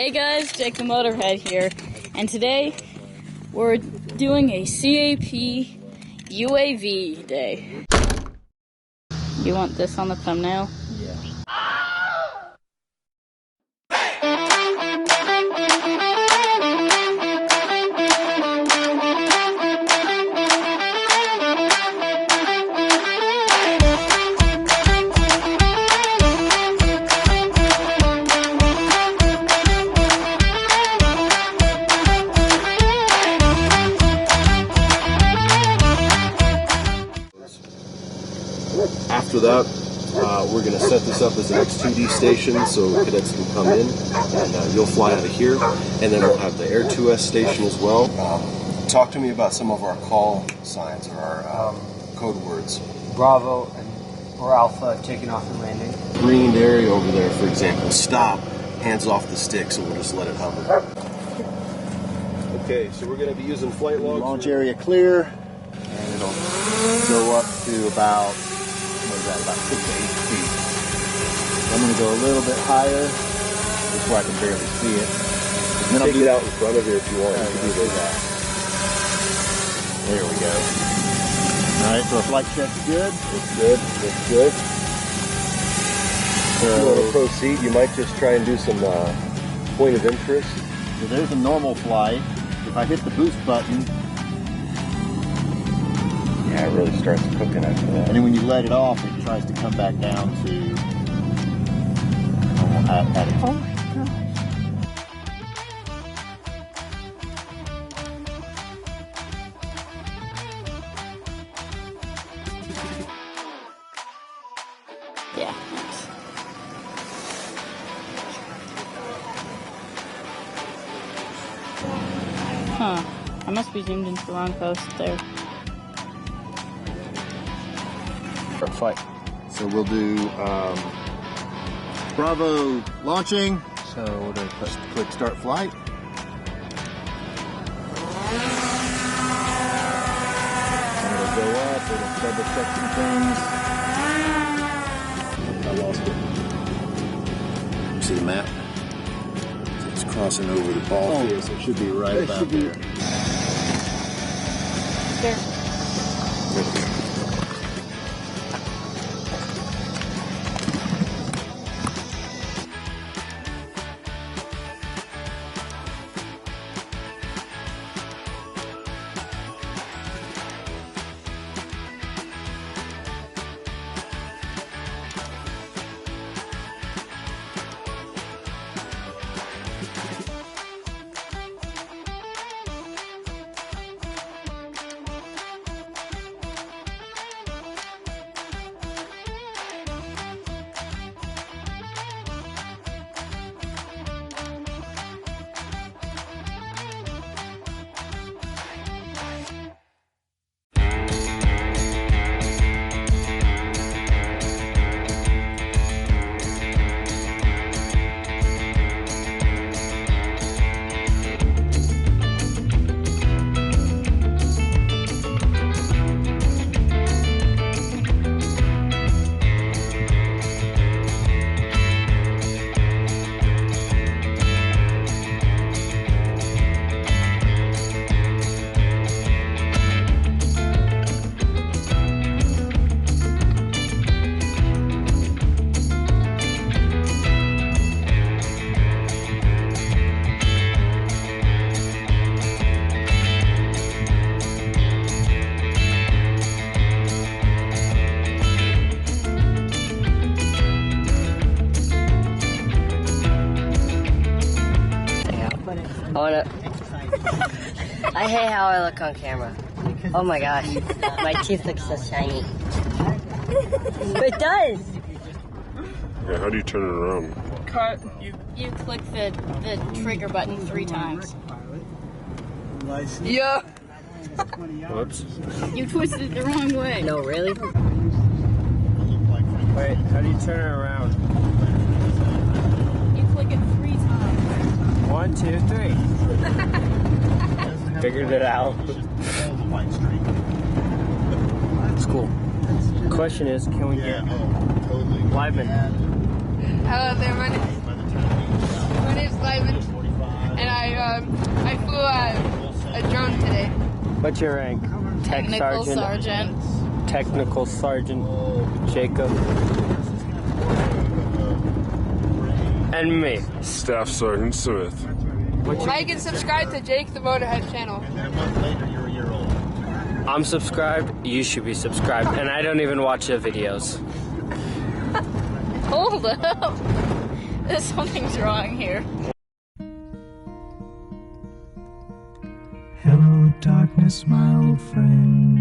Hey guys, Jake the Motorhead here, and today we're doing a CAP UAV day. You want this on the thumbnail? Yeah. After that, we're going to set this up as an X2D station so cadets can come in, and you'll fly out of here, and then we'll have the Air 2S station as well. Talk to me about some of our call signs or our code words. Bravo or Alpha taking off and landing. Green area over there, for example, stop, hands off the stick, so we'll just let it hover. Okay, so we're going to be using flight logs. Launch area clear, and it'll go up to about 6 to 8 feet. So I'm going to go a little bit higher, just where I can barely see it. And then Take it out in front of you if you want. You can do that. There we go. All right, so our flight check's good. Looks good. Looks good. So, if you want to proceed, you might just try and do some point of interest. So there's a normal flight. If I hit the boost button, yeah, it really starts cooking after that. and then when you let it off, it tries to come back down to normal at its. Oh my gosh. Yeah, thanks. Huh. I must be zoomed into the wrong post there. Flight. So we'll do Bravo launching. So we're going to click start flight. And it'll go up, it'll double check some things. I lost it. See the map? So it's crossing over the ball field, so it should be right about there. There. I hate how I look on camera. Oh my gosh, my teeth look so shiny. It does! Yeah, how do you turn it around? You click the trigger button 3 times. Yeah! Whoops. You twisted it the wrong way. No, really? Wait, how do you turn it around? You click it 3 times. 1, 2, 3. Figured it out. It's cool. Question is, can we get Lyman? Hello there, my name's Lyman. What's your rank? Technical Sergeant. Technical Sergeant Jacob. And me. Staff Sergeant Smith. Like and subscribe to Jake the Motorhead channel. I'm subscribed. You should be subscribed. And I don't even watch the videos. Hold up. There's something's wrong here. Hello, darkness, my old friend.